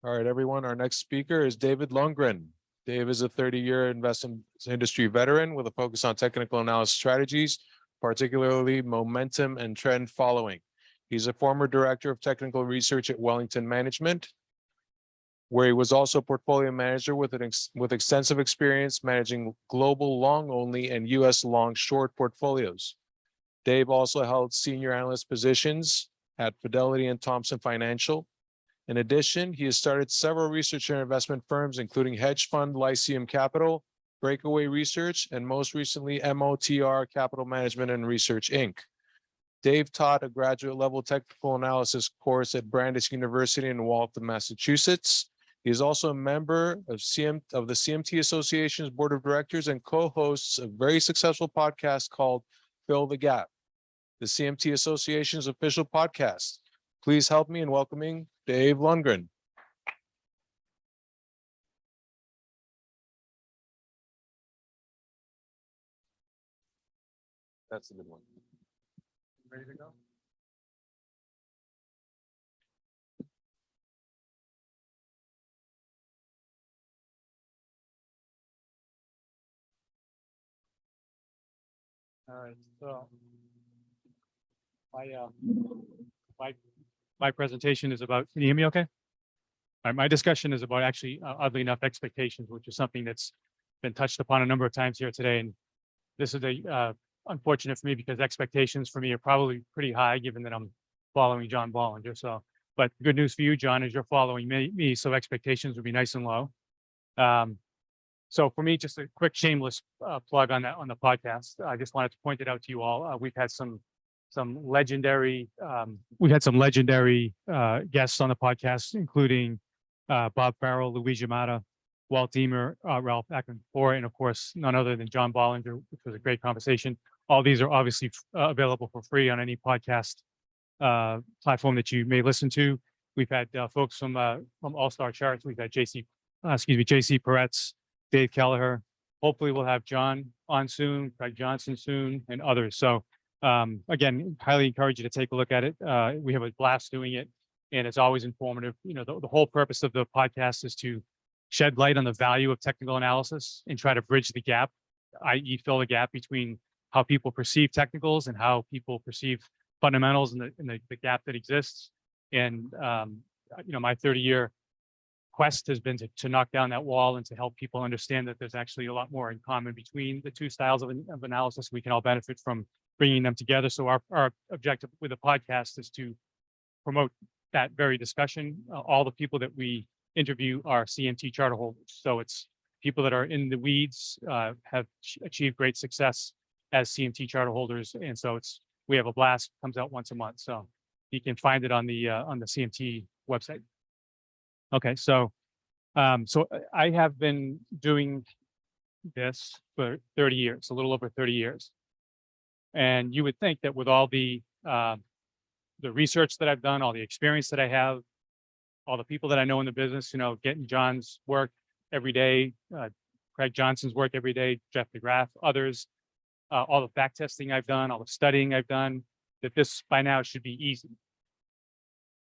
All right, everyone. Our next speaker is David Lundgren. Dave is a 30-year investment industry veteran with a focus on technical analysis strategies, particularly momentum and trend following. He's a former director of technical research at Wellington Management, where he was also portfolio manager with extensive experience managing global long-only and U.S. long-short portfolios. Dave also held senior analyst positions at Fidelity and Thompson Financial. In addition, he has started several research and investment firms, including hedge fund Lyceum Capital, Breakaway Research, and most recently MOTR Capital Management and Research, Inc. Dave taught a graduate level technical analysis course at Brandeis University in Waltham, Massachusetts. He is also a member of the CMT Association's Board of Directors and co-hosts a very successful podcast called Fill the Gap, the CMT Association's official podcast. Please help me in welcoming Dave Lundgren. That's a good one. Ready to go? All right, so my presentation is about, can you hear me okay? All right, my discussion is about actually, oddly enough, expectations, which is something that's been touched upon a number of times here today. And this is unfortunate for me because expectations for me are probably pretty high given that I'm following John Bollinger. So, but good news for you, John, is you're following me, so expectations would be nice and low. So for me, just a quick shameless plug on the podcast. I just wanted to point it out to you all. We've had some legendary guests on the podcast, including Bob Farrell, Luigi Mata, Walt Deemer, Ralph Ackman-Four, and of course, none other than John Bollinger, which was a great conversation. All these are obviously available for free on any podcast platform that you may listen to. We've had folks from All-Star Charts. We've had JC Peretz, Dave Kelleher. Hopefully we'll have John on soon, Craig Johnson soon, and others. So again, highly encourage you to take a look at it. We have a blast doing it, and it's always informative. You know, the whole purpose of the podcast is to shed light on the value of technical analysis and try to bridge the gap, i.e. fill the gap between how people perceive technicals and how people perceive fundamentals and the gap that exists. And you know, my 30-year quest has been to knock down that wall and to help people understand that there's actually a lot more in common between the two styles of analysis. We can all benefit from bringing them together. So our objective with the podcast is to promote that very discussion. All the people that we interview are CMT charter holders. So it's people that are in the weeds, have achieved great success as CMT charter holders. And so we have a blast, comes out once a month. So you can find it on the CMT website. Okay, so I have been doing this for 30 years, a little over 30 years. And you would think that with all the research that I've done, all the experience that I have, all the people that I know in the business, you know, getting John's work every day, Craig Johnson's work every day, Jeff DeGraff, others, all the back testing I've done, all the studying I've done, that this by now should be easy,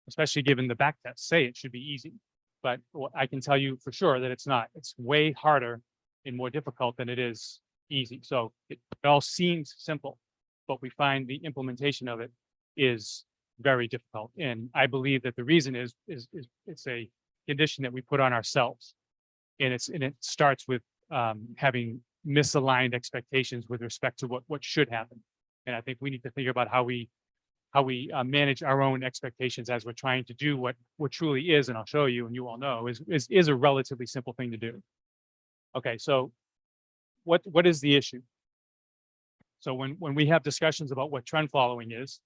especially given the back tests say it should be easy. But I can tell you for sure that it's not. It's way harder and more difficult than it is easy. So it all seems simple, but we find the implementation of it is very difficult. And I believe that the reason is it's a condition that we put on ourselves. And it starts with having misaligned expectations with respect to what should happen. And I think we need to think about how we manage our own expectations as we're trying to do what truly is, and I'll show you, and you all know, is a relatively simple thing to do. Okay, so what is the issue? So when we have discussions about what trend following is,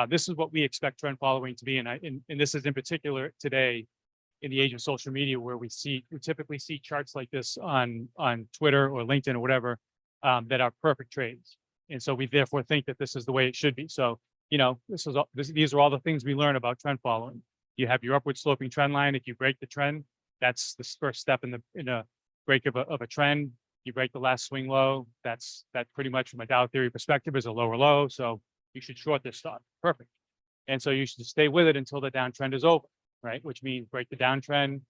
this is what we expect trend following to be, and this is in particular today in the age of social media, where we typically see charts like this on Twitter or LinkedIn or whatever that are perfect trades, and so we therefore think that this is the way it should be. So you know, these are all the things we learn about trend following. You have your upward sloping trend line. If you break the trend, that's the first step in a break of a trend. You break the last swing low. That pretty much from a Dow theory perspective is a lower low. So you should short this stock. Perfect. And so you should stay with it until the downtrend is over, right? Which means break the downtrend,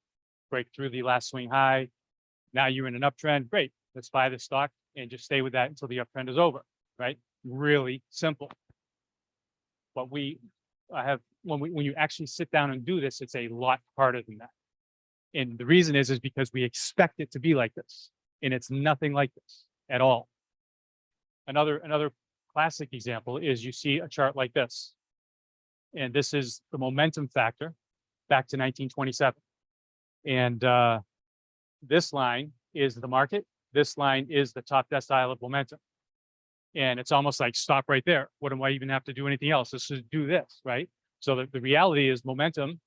break through the last swing high. Now you're in an uptrend. Great. Let's buy the stock and just stay with that until the uptrend is over. Right? Really simple. But I have when you actually sit down and do this, it's a lot harder than that. And the reason is because we expect it to be like this, and it's nothing like this at all. Another classic example is you see a chart like this, and this is the momentum factor back to 1927. And this line is the market. This line is the top decile of momentum. And it's almost like stop right there. What do I even have to do anything else? Let's just do this, right? So the reality is momentum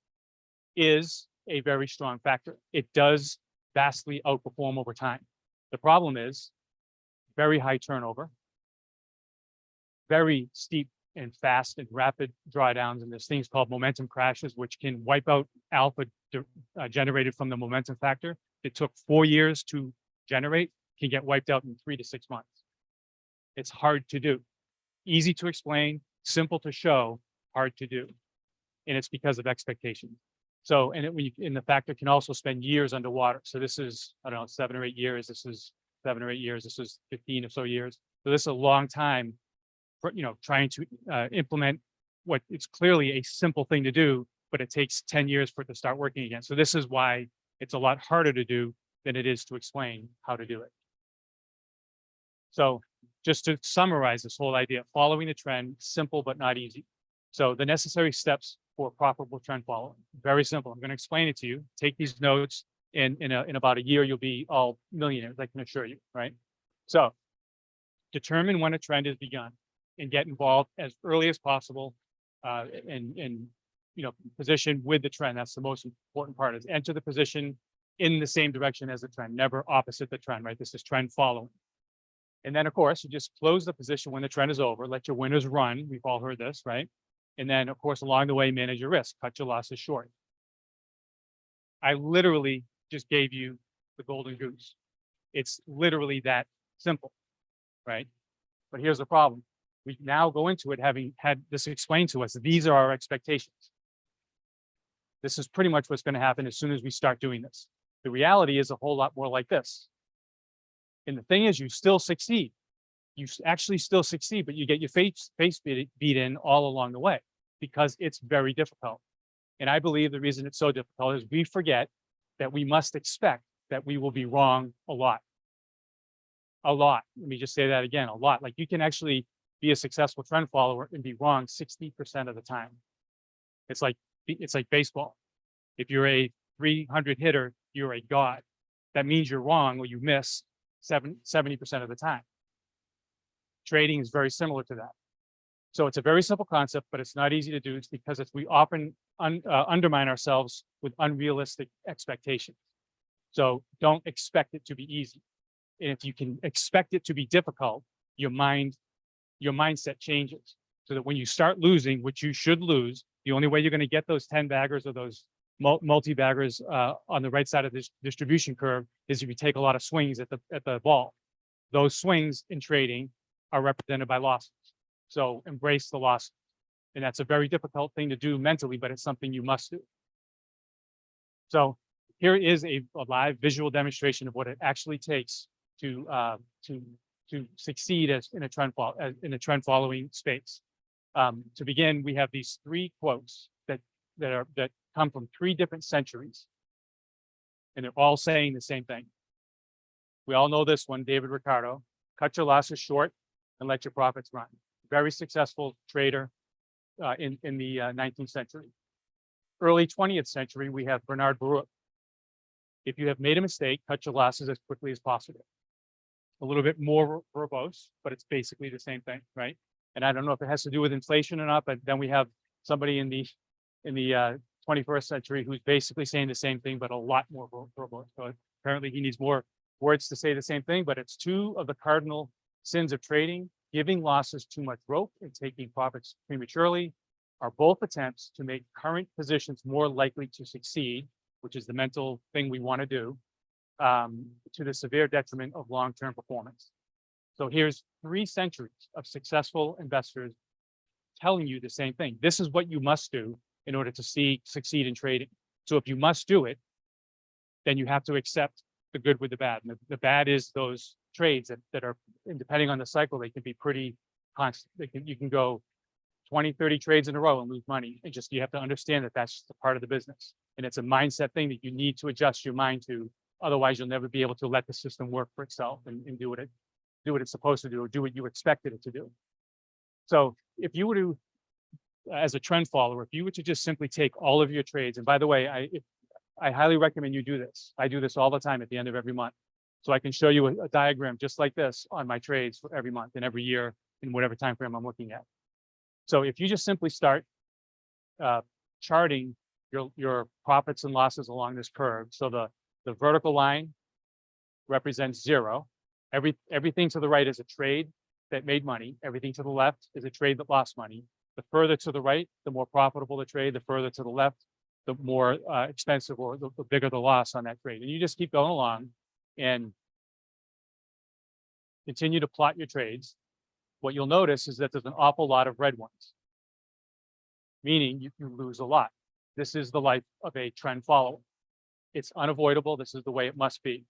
is a very strong factor. It does vastly outperform over time. The problem is very high turnover, very steep and fast and rapid drawdowns, and there's things called momentum crashes, which can wipe out alpha generated from the momentum factor. It took 4 years to generate, can get wiped out in 3 to 6 months. It's hard to do. Easy to explain, simple to show, hard to do. And it's because of expectations. So, and the factor can also spend years underwater. So this is, I don't know, 7 or 8 years. This is 7 or 8 years. This is 15 or so years. So this is a long time for, trying to implement what it's clearly a simple thing to do, but it takes 10 years for it to start working again. So this is why it's a lot harder to do than it is to explain how to do it. So just to summarize this whole idea, following the trend, simple but not easy. So the necessary steps for profitable trend following, very simple. I'm going to explain it to you. Take these notes, and in about a year, you'll be all millionaires, I can assure you, right? So determine when a trend has begun and get involved as early as possible, and position with the trend. That's the most important part, is enter the position in the same direction as the trend, never opposite the trend, right? This is trend following. And then, of course, you just close the position when the trend is over, let your winners run. We've all heard this, right? And then, of course, along the way, manage your risk, cut your losses short. I literally just gave you the golden goose. It's literally that simple, right? But here's the problem. We now go into it having had this explained to us. These are our expectations. This is pretty much what's going to happen as soon as we start doing this. The reality is a whole lot more like this. And the thing is, you still succeed. You actually still succeed, but you get your face beat in all along the way because it's very difficult. And I believe the reason it's so difficult is we forget that we must expect that we will be wrong a lot. A lot. Let me just say that again, a lot. Like you can actually be a successful trend follower and be wrong 60% of the time. It's like baseball. If you're a 300 hitter, you're a god. That means you're wrong or you miss 70% of the time. Trading is very similar to that. So it's a very simple concept, but it's not easy to do. It's because we often undermine ourselves with unrealistic expectations. So don't expect it to be easy. And if you can expect it to be difficult, your mindset changes. So that when you start losing, which you should lose, the only way you're going to get those 10 baggers or those multi-baggers on the right side of this distribution curve is if you take a lot of swings at the ball. Those swings in trading are represented by losses. So embrace the losses. And that's a very difficult thing to do mentally, but it's something you must do. So here is a live visual demonstration of what it actually takes to succeed in a trend following space. To begin, we have these 3 quotes that come from 3 different centuries, and they're all saying the same thing. We all know this one, David Ricardo: cut your losses short and let your profits run. Very successful trader in the 19th century. Early 20th century, we have Bernard Baruch. If you have made a mistake, cut your losses as quickly as possible. A little bit more verbose, but it's basically the same thing, right? And I don't know if it has to do with inflation or not, but then we have somebody in the 21st century who's basically saying the same thing, but a lot more verbose. So apparently he needs more words to say the same thing, but it's 2 of the cardinal sins of trading: giving losses too much rope and taking profits prematurely are both attempts to make current positions more likely to succeed, which is the mental thing we want to do, to the severe detriment of long-term performance. So here's 3 centuries of successful investors telling you the same thing. This is what you must do in order to succeed in trading. So if you must do it, then you have to accept the good with the bad. And the bad is those trades that are, and depending on the cycle, they can be pretty constant. You can go 20, 30 trades in a row and lose money. And just, you have to understand that that's just a part of the business. And it's a mindset thing that you need to adjust your mind to. Otherwise, you'll never be able to let the system work for itself and do what it's supposed to do, or do what you expected it to do. So if you were to, as a trend follower, if you were to just simply take all of your trades, and by the way, I highly recommend you do this. I do this all the time at the end of every month. So I can show you a diagram just like this on my trades for every month and every year in whatever time frame I'm looking at. So if you just simply start charting your profits and losses along this curve. So the vertical line represents 0. Everything to the right is a trade that made money. Everything to the left is a trade that lost money. The further to the right, the more profitable the trade. The further to the left, the more expensive, or the bigger the loss on that trade. And you just keep going along and continue to plot your trades. What you'll notice is that there's an awful lot of red ones, meaning you lose a lot. This is the life of a trend follower. It's unavoidable. This is the way it must be.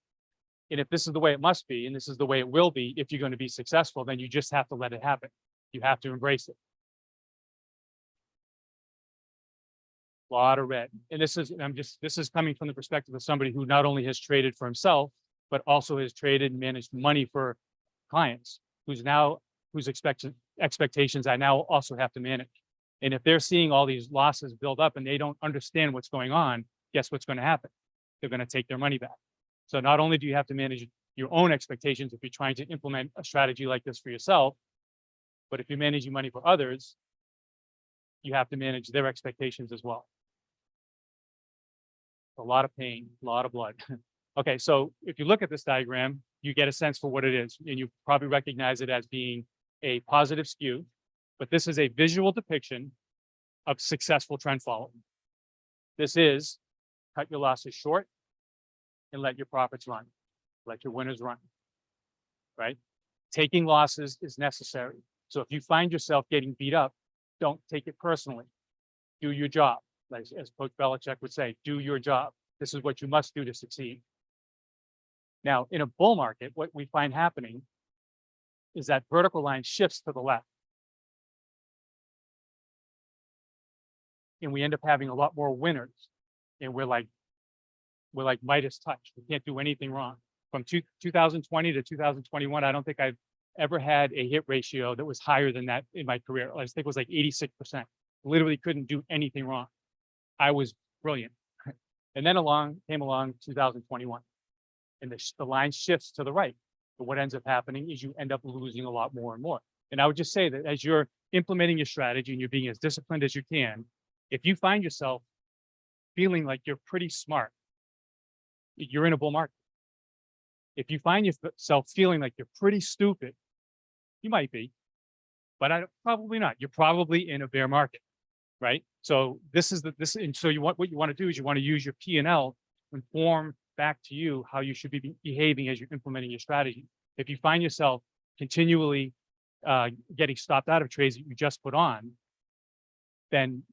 And if this is the way it must be, and this is the way it will be, if you're going to be successful, then you just have to let it happen. You have to embrace it. A lot of red. And this is coming from the perspective of somebody who not only has traded for himself, but also has traded and managed money for clients, whose expectations I now also have to manage. And if they're seeing all these losses build up and they don't understand what's going on, guess what's going to happen? They're going to take their money back. So not only do you have to manage your own expectations if you're trying to implement a strategy like this for yourself, but if you're managing money for others, you have to manage their expectations as well. A lot of pain, a lot of blood. Okay, so if you look at this diagram, you get a sense for what it is, and you probably recognize it as being a positive skew, but this is a visual depiction of successful trend following. This is cut your losses short and let your profits run, let your winners run, right? Taking losses is necessary. So if you find yourself getting beat up, don't take it personally. Do your job. Like, as Coach Belichick would say, do your job. This is what you must do to succeed. Now, in a bull market, what we find happening is that vertical line shifts to the left. And we end up having a lot more winners. And we're like Midas touch. We can't do anything wrong. From 2020 to 2021, I don't think I've ever had a hit ratio that was higher than that in my career. I think it was like 86%. Literally couldn't do anything wrong. I was brilliant. And then came along 2021. And the line shifts to the right. But what ends up happening is you end up losing a lot more and more. And I would just say that as you're implementing your strategy and you're being as disciplined as you can, if you find yourself feeling like you're pretty smart, you're in a bull market. If you find yourself feeling like you're pretty stupid, you might be, but probably not. You're probably in a bear market, right? So and so what you want to do is you want to use your P&L to inform back to you how you should be behaving as you're implementing your strategy. If you find yourself continually getting stopped out of trades that you just put on, then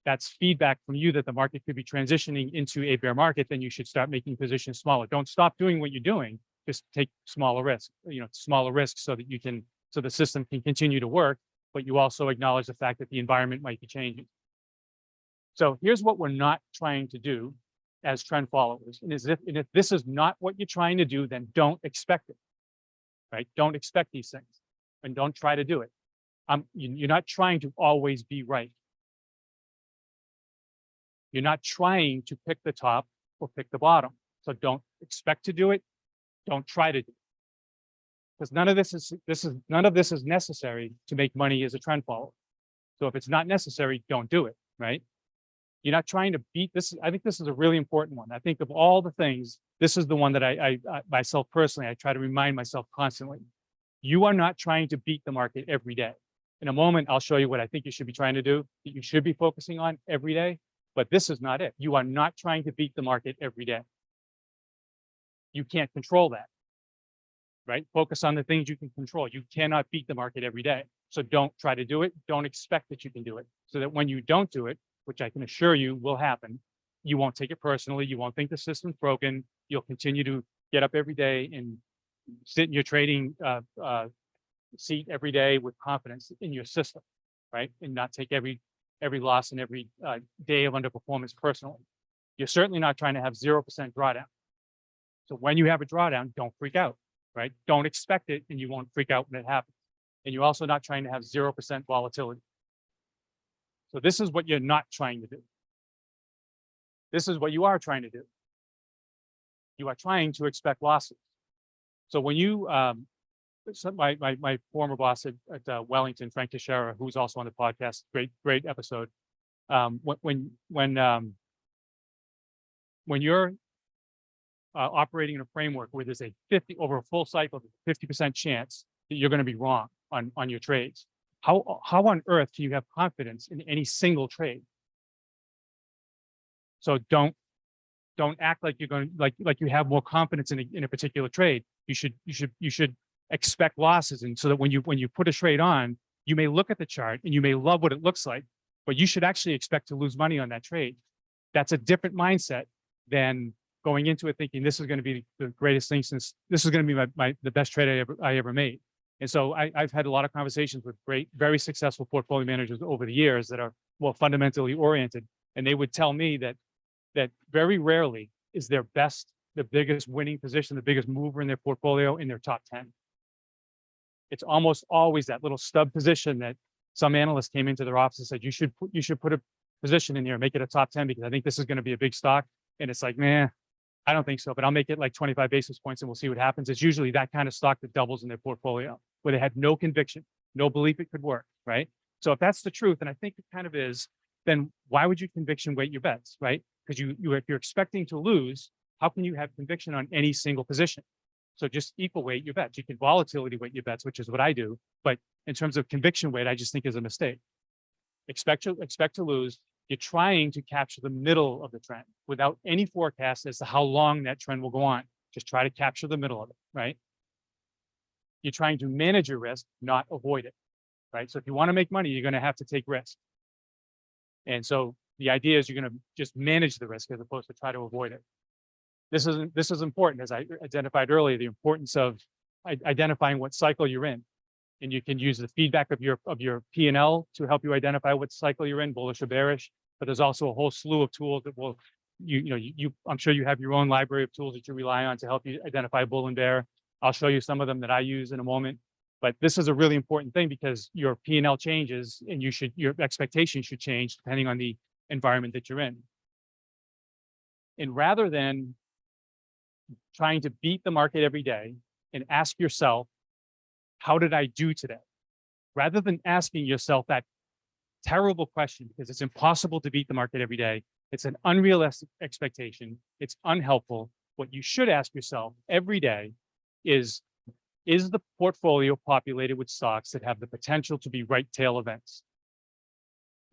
that's feedback from you that the market could be transitioning into a bear market. Then you should start making positions smaller. Don't stop doing what you're doing. Just take smaller risks, smaller risks so that so the system can continue to work, but you also acknowledge the fact that the environment might be changing. So here's what we're not trying to do as trend followers. And if this is not what you're trying to do, then don't expect it, right? Don't expect these things and don't try to do it. You're not trying to always be right. You're not trying to pick the top or pick the bottom. So don't expect to do it. Don't try to do it. Because none of this is necessary to make money as a trend follower. So if it's not necessary, don't do it, right? You're not trying to beat this. I think this is a really important one. I think of all the things, this is the one that I myself personally, I try to remind myself constantly. You are not trying to beat the market every day. In a moment, I'll show you what I think you should be trying to do, that you should be focusing on every day. But this is not it. You are not trying to beat the market every day. You can't control that, right? Focus on the things you can control. You cannot beat the market every day. So don't try to do it. Don't expect that you can do it. So that when you don't do it, which I can assure you will happen, you won't take it personally. You won't think the system's broken. You'll continue to get up every day and sit in your trading seat every day with confidence in your system, right? And not take every loss and every day of underperformance personally. You're certainly not trying to have 0% drawdown. So when you have a drawdown, don't freak out, right? Don't expect it, and you won't freak out when it happens. And you're also not trying to have 0% volatility. So this is what you're not trying to do. This is what you are trying to do. You are trying to expect losses. So when you, so my former boss at Wellington, Frank Teixeira, who's also on the podcast, great episode. When you're operating in a framework where there's a 50 over a full cycle, 50% chance that you're going to be wrong on your trades, how on earth can you have confidence in any single trade? So don't act like you're going like you have more confidence in a particular trade. You should expect losses, and so that when you put a trade on, you may look at the chart and you may love what it looks like, but you should actually expect to lose money on that trade. That's a different mindset than going into it thinking this is going to be the greatest thing since this is going to be the best trade I ever made. And so I've had a lot of conversations with very successful portfolio managers over the years that are more fundamentally oriented, and they would tell me that very rarely is the biggest winning position, the biggest mover in their portfolio in their top 10. It's almost always that little stub position that some analyst came into their office and said, you should put a position in here, make it a top 10 because I think this is going to be a big stock. And it's like, man, I don't think so, but I'll make it like 25 basis points and we'll see what happens. It's usually that kind of stock that doubles in their portfolio where they had no conviction, no belief it could work, right? So if that's the truth, and I think it kind of is, then why would you conviction weight your bets, right? Because if you're expecting to lose, how can you have conviction on any single position? So just equal weight your bets. You can volatility weight your bets, which is what I do. But in terms of conviction weight, I just think is a mistake. Expect to lose. You're trying to capture the middle of the trend without any forecast as to how long that trend will go on. Just try to capture the middle of it, right? You're trying to manage your risk, not avoid it, right? So if you want to make money, you're going to have to take risk. And so the idea is you're going to just manage the risk as opposed to try to avoid it. This is important, as I identified earlier, the importance of identifying what cycle you're in. And you can use the feedback of your P&L to help you identify what cycle you're in, bullish or bearish. But there's also a whole slew of tools that will, I'm sure you have your own library of tools that you rely on to help you identify bull and bear. I'll show you some of them that I use in a moment. But this is a really important thing because your P&L changes and your expectations should change depending on the environment that you're in. And rather than trying to beat the market every day and ask yourself, how did I do today? Rather than asking yourself that terrible question, because it's impossible to beat the market every day. It's an unrealistic expectation. It's unhelpful. What you should ask yourself every day is the portfolio populated with stocks that have the potential to be right tail events?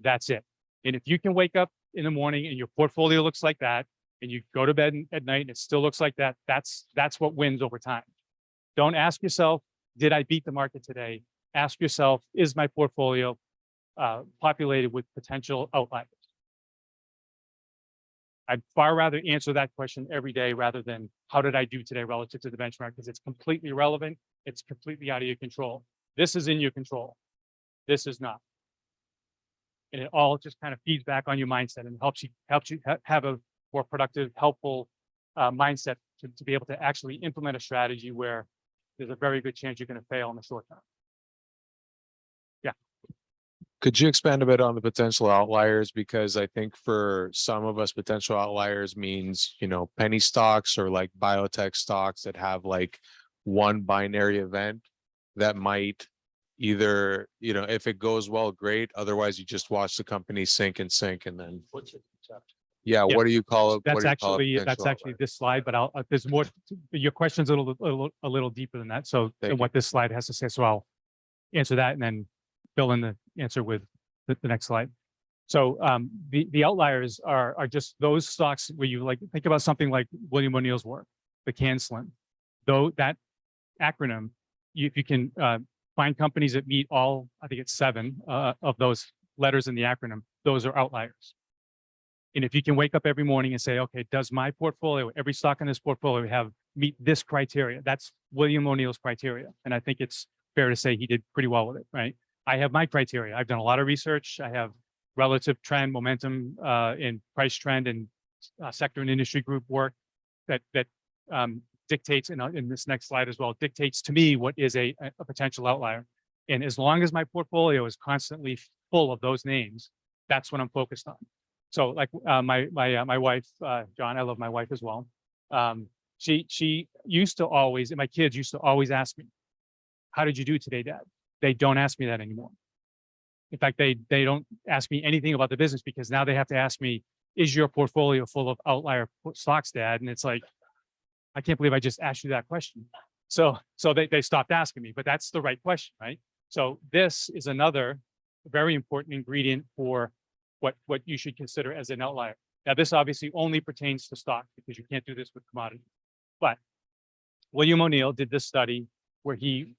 That's it. And if you can wake up in the morning and your portfolio looks like that, and you go to bed at night and it still looks like that, that's what wins over time. Don't ask yourself, did I beat the market today? Ask yourself, is my portfolio populated with potential outliers? I'd far rather answer that question every day rather than how did I do today relative to the benchmark, because it's completely irrelevant. It's completely out of your control. This is in your control. This is not. And it all just kind of feeds back on your mindset and helps you have a more productive, helpful mindset to be able to actually implement a strategy where there's a very good chance you're going to fail in the short term. Yeah. Could you expand a bit on the potential outliers? Because I think for some of us, potential outliers means, penny stocks or like biotech stocks that have like one binary event that might either, if it goes well, great. Otherwise, you just watch the company sink and then. Yeah, Yeah. what do you call it? That's actually this slide, but there's more. Your question's a little deeper than that. So than what this slide has to say. So I'll answer that and then fill in the answer with the next slide. So the outliers are just those stocks where you think about something like William O'Neill's work, the CAN SLIM. Though that acronym, if you can find companies that meet all, I think it's 7 of those letters in the acronym, those are outliers. And if you can wake up every morning and say, okay, does my portfolio, every stock in this portfolio meet this criteria? That's William O'Neill's criteria. And I think it's fair to say he did pretty well with it, right? I have my criteria. I've done a lot of research. I have relative trend, momentum, in price trend and sector and industry group work that dictates in this next slide as well, dictates to me what is a potential outlier. And as long as my portfolio is constantly full of those names, that's what I'm focused on. So like my wife, John, I love my wife as well. She used to always, and my kids used to always ask me, how did you do today, Dad? They don't ask me that anymore. In fact, they don't ask me anything about the business because now they have to ask me, is your portfolio full of outlier stocks, Dad? And it's like, I can't believe I just asked you that question. So they stopped asking me, but that's the right question, right? So this is another very important ingredient for what you should consider as an outlier. Now, this obviously only pertains to stock because you can't do this with commodities. But William O'Neill did this study where he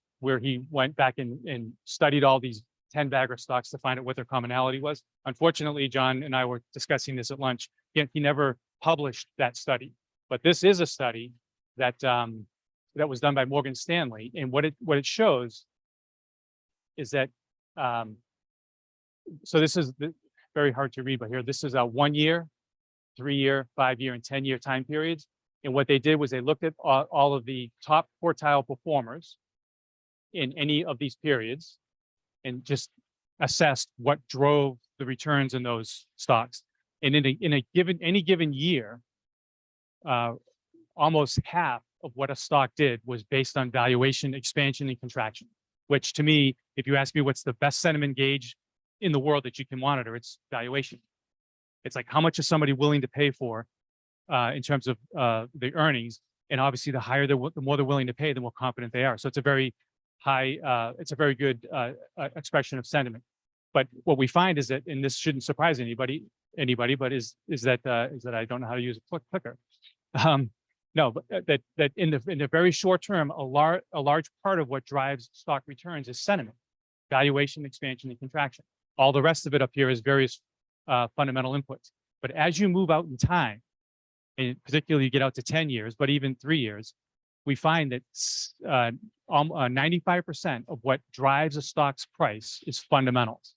went back and studied all these 10 bagger stocks to find out what their commonality was. Unfortunately, John and I were discussing this at lunch. He never published that study, but this is a study that that was done by Morgan Stanley, and what it shows is that so this is very hard to read, but here this is a 1 year, 3 year, 5 year, and 10-year time periods. And what they did was they looked at all of the top quartile performers in any of these periods and just assessed what drove the returns in those stocks. And in any given year, almost half of what a stock did was based on valuation, expansion, and contraction, which to me, if you ask me what's the best sentiment gauge in the world that you can monitor, it's valuation. It's like, how much is somebody willing to pay for in terms of the earnings? And obviously the higher, the more they're willing to pay, the more confident they are. So it's a very high, it's a very good expression of sentiment. But what we find is that, and this shouldn't surprise anybody, but is that I don't know how to use a clicker. No, but that in the very short term, a large part of what drives stock returns is sentiment, valuation, expansion, and contraction. All the rest of it up here is various fundamental inputs. But as you move out in time, and particularly you get out to 10 years, but even 3 years, we find that 95% of what drives a stock's price is fundamentals.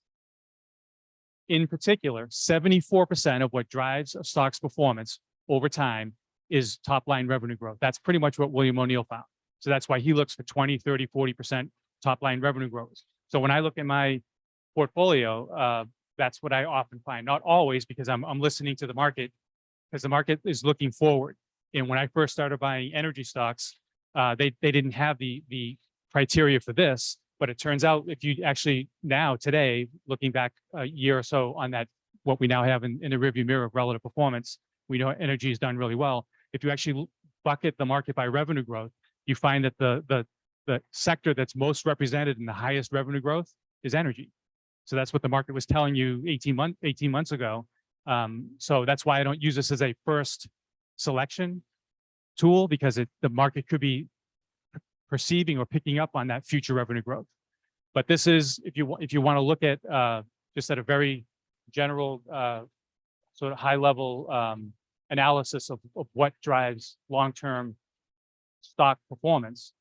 In particular, 74% of what drives a stock's performance over time is top line revenue growth. That's pretty much what William O'Neill found. So that's why he looks for 20, 30, 40% top line revenue growth. So when I look at my portfolio, that's what I often find. Not always, because I'm listening to the market, because the market is looking forward. And when I first started buying energy stocks, they didn't have the criteria for this. But it turns out, if you actually now today, looking back a year or so on that, what we now have in the rearview mirror of relative performance, we know energy has done really well. If you actually bucket the market by revenue growth, you find that the sector that's most represented in the highest revenue growth is energy. So that's what the market was telling you 18 months ago. So that's why I don't use this as a first selection tool, because the market could be perceiving or picking up on that future revenue growth. But this is, if you want to look at just at a very general sort of high level analysis of what drives long-term stock performance,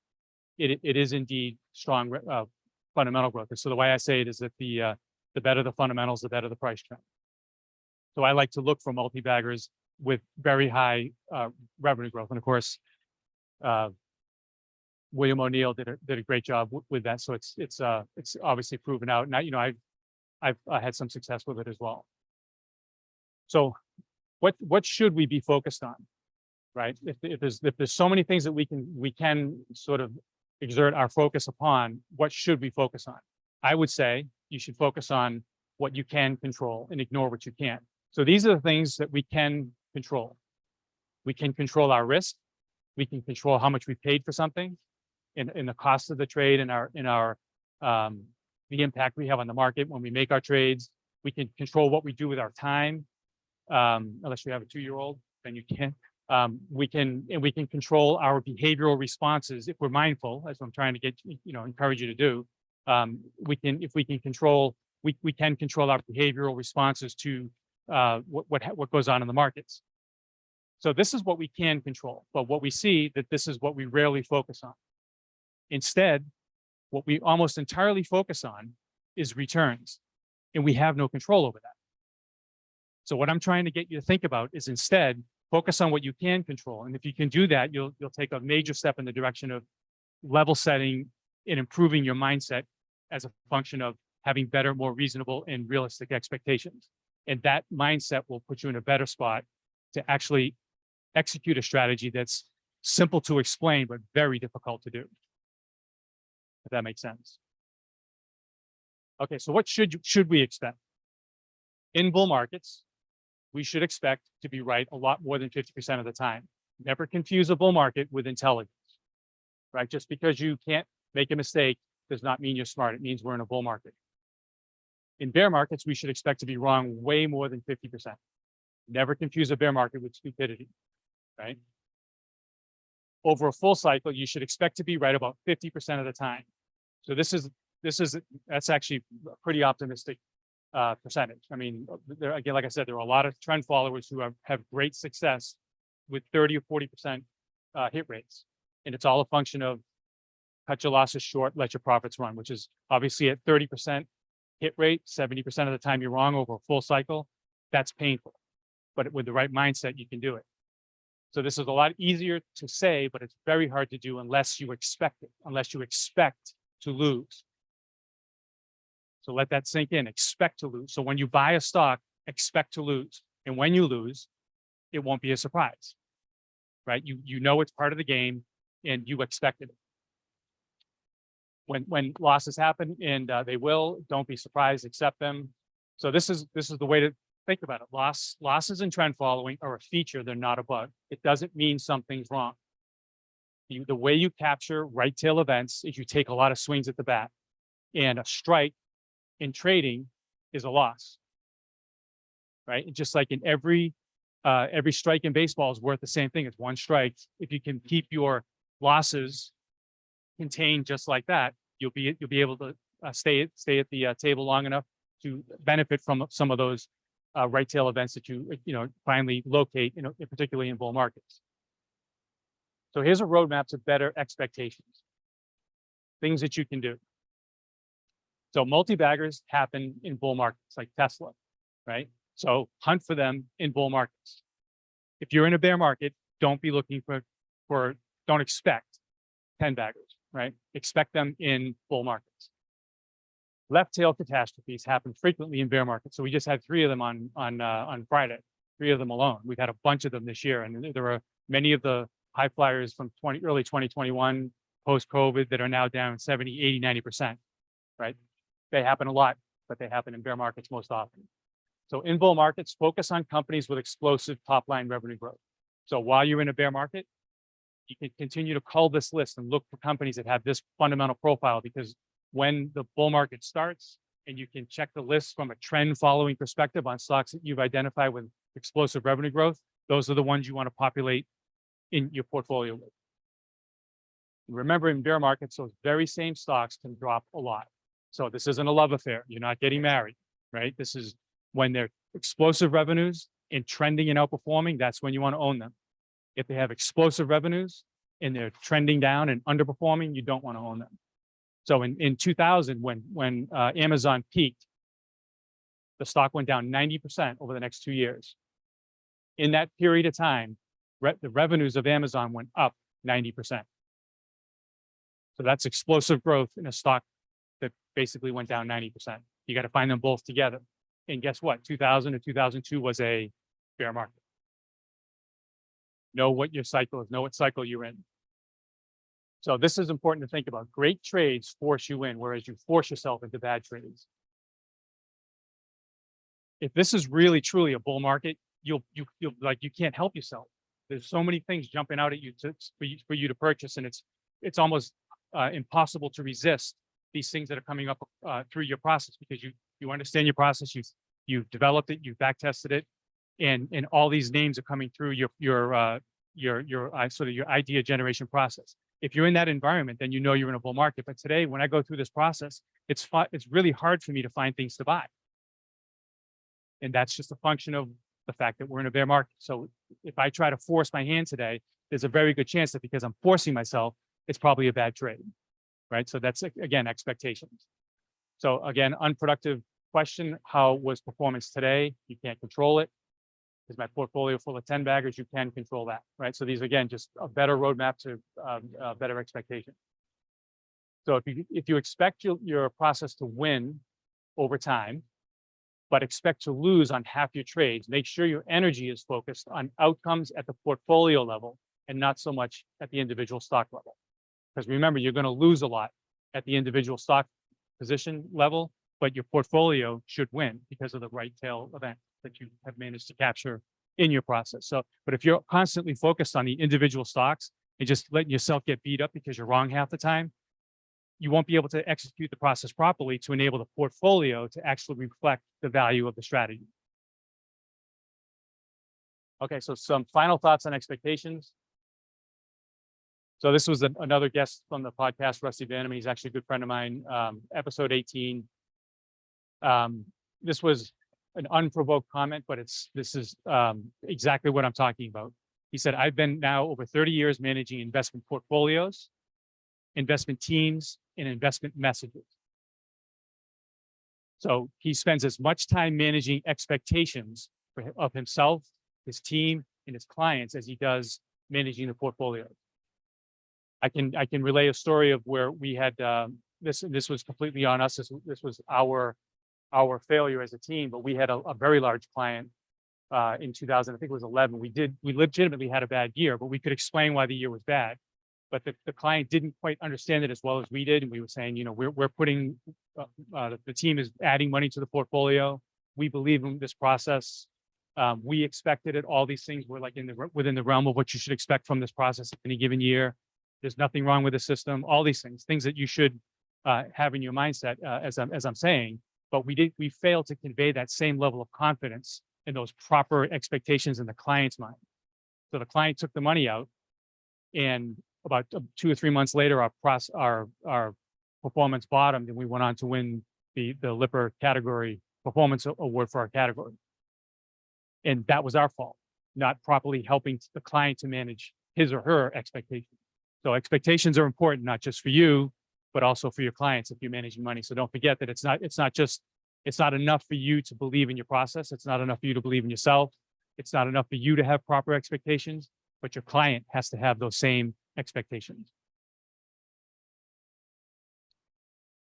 it is indeed strong fundamental growth. And so the way I say it is that the better the fundamentals, the better the price trend. So I like to look for multi-baggers with very high revenue growth. And of course, William O'Neill did a great job with that. So it's obviously proven out. Now, I've had some success with it as well. So what should we be focused on, right? If there's so many things that we can sort of exert our focus upon, what should we focus on? I would say you should focus on what you can control and ignore what you can't. So these are the things that we can control. We can control our risk. We can control how much we paid for something, in the cost of the trade, and the impact we have on the market when we make our trades. We can control what we do with our time. Unless you have a 2-year-old, then you can't. We can control our behavioral responses if we're mindful, as I'm trying to get, encourage you to do. We can control our behavioral responses to what goes on in the markets. So this is what we can control, but what we see that this is what we rarely focus on. Instead, what we almost entirely focus on is returns, and we have no control over that. So what I'm trying to get you to think about is instead focus on what you can control. And if you can do that, you'll take a major step in the direction of level setting and improving your mindset as a function of having better, more reasonable and realistic expectations. And that mindset will put you in a better spot to actually execute a strategy that's simple to explain, but very difficult to do. If that makes sense. Okay, so what should we expect? In bull markets, we should expect to be right a lot more than 50% of the time. Never confuse a bull market with intelligence, right? Just because you can't make a mistake does not mean you're smart. It means we're in a bull market. In bear markets, we should expect to be wrong way more than 50%. Never confuse a bear market with stupidity, right? Over a full cycle, you should expect to be right about 50% of the time. So that's actually a pretty optimistic percentage. I mean, there, again, like I said, there are a lot of trend followers who have great success with 30 or 40% hit rates. And it's all a function of cut your losses short, let your profits run, which is obviously at 30% hit rate, 70% of the time you're wrong over a full cycle. That's painful, but with the right mindset, you can do it. So this is a lot easier to say, but it's very hard to do unless you expect it, unless you expect to lose. So let that sink in, expect to lose. So when you buy a stock, expect to lose. And when you lose, it won't be a surprise, right? You know it's part of the game and you expected it. When losses happen, and they will, don't be surprised, accept them. So this is the way to think about it. Losses and trend following are a feature, they're not a bug. It doesn't mean something's wrong. The way you capture right tail events is you take a lot of swings at the bat, and a strike in trading is a loss, right? And just like in every strike in baseball is worth the same thing. It's one strike. If you can keep your losses contained just like that, you'll be able to stay at the table long enough to benefit from some of those right tail events that you finally locate, particularly in bull markets. So here's a roadmap to better expectations, things that you can do. So multi-baggers happen in bull markets like Tesla, right? So hunt for them in bull markets. If you're in a bear market, don't be looking don't expect 10 baggers, right? Expect them in bull markets. Left tail catastrophes happen frequently in bear markets. So we just had 3 of them on Friday, 3 of them alone. We've had a bunch of them this year, and there are many of the high flyers from early 2021, post-COVID, that are now down 70, 80, 90%, right? They happen a lot, but they happen in bear markets most often. So in bull markets, focus on companies with explosive top-line revenue growth. So while you're in a bear market, you can continue to cull this list and look for companies that have this fundamental profile, because when the bull market starts and you can check the list from a trend following perspective on stocks that you've identified with explosive revenue growth, those are the ones you want to populate in your portfolio with. Remember, in bear markets, those very same stocks can drop a lot. So this isn't a love affair. You're not getting married, right? This is when they're explosive revenues and trending and outperforming, that's when you want to own them. If they have explosive revenues and they're trending down and underperforming, you don't want to own them. So in 2000, when Amazon peaked, the stock went down 90% over the next 2 years. In that period of time, the revenues of Amazon went up 90%. So that's explosive growth in a stock that basically went down 90%. You got to find them both together. And guess what? 2000 to 2002 was a bear market. Know what your cycle is, know what cycle you're in. So this is important to think about. Great trades force you in, whereas you force yourself into bad trades. If this is really truly a bull market, you'll like, you can't help yourself. There's so many things jumping out at you for you to purchase, and it's almost impossible to resist these things that are coming up through your process, because you understand your process, you've developed it, you've back tested it, and all these names are coming through your sort of your idea generation process. If you're in that environment, then you know you're in a bull market. But today, when I go through this process, it's really hard for me to find things to buy. And that's just a function of the fact that we're in a bear market. So if I try to force my hand today, there's a very good chance that because I'm forcing myself, it's probably a bad trade, right? So that's, again, expectations. So again, unproductive question, how was performance today? You can't control it. Is my portfolio full of 10 baggers? You can control that, right? So these, again, just a better roadmap to better expectation. So if you expect your process to win over time, but expect to lose on half your trades, make sure your energy is focused on outcomes at the portfolio level and not so much at the individual stock level. Because remember, you're going to lose a lot at the individual stock position level, but your portfolio should win because of the right tail event that you have managed to capture in your process. So, but if you're constantly focused on the individual stocks and just letting yourself get beat up because you're wrong half the time, you won't be able to execute the process properly to enable the portfolio to actually reflect the value of the strategy. Okay, so some final thoughts on expectations. So this was another guest from the podcast, Rusty Vanneman. He's actually a good friend of mine. Episode 18. This was an unprovoked comment, but this is exactly what I'm talking about. He said, I've been now over 30 years managing investment portfolios, investment teams, and investment messages. So he spends as much time managing expectations of himself, his team, and his clients as he does managing the portfolio. I can relay a story of where we had this was completely on us. This was our failure as a team, but we had a very large client in 2000, I think it was 11. We legitimately had a bad year, but we could explain why the year was bad. But the client didn't quite understand it as well as we did. And we were saying, you know, we're putting, the team is adding money to the portfolio. We believe in this process. We expected it. All these things were like within the realm of what you should expect from this process in any given year. There's nothing wrong with the system. All these things that you should have in your mindset, as I'm saying. But we failed to convey that same level of confidence in those proper expectations in the client's mind. So the client took the money out, and about 2 or 3 months later, our performance bottomed, and we went on to win the Lipper category performance award for our category. And that was our fault, not properly helping the client to manage his or her expectations. So expectations are important, not just for you, but also for your clients if you're managing money. So don't forget that it's not enough for you to believe in your process. It's not enough for you to believe in yourself. It's not enough for you to have proper expectations, but your client has to have those same expectations.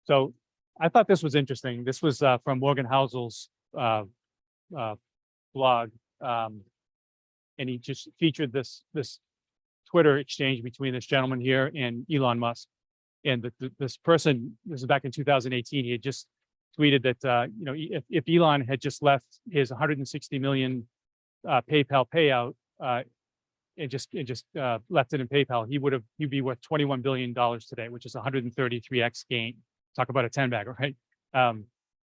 So I thought this was interesting. This was from Morgan Housel's blog, and he just featured this Twitter exchange between this gentleman here and Elon Musk. And this person, this is back in 2018, he had just tweeted that you know, if Elon had just left his 160 million PayPal payout and just left it in PayPal, he'd be worth $21 billion today, which is 133x gain. Talk about a 10 bagger, right?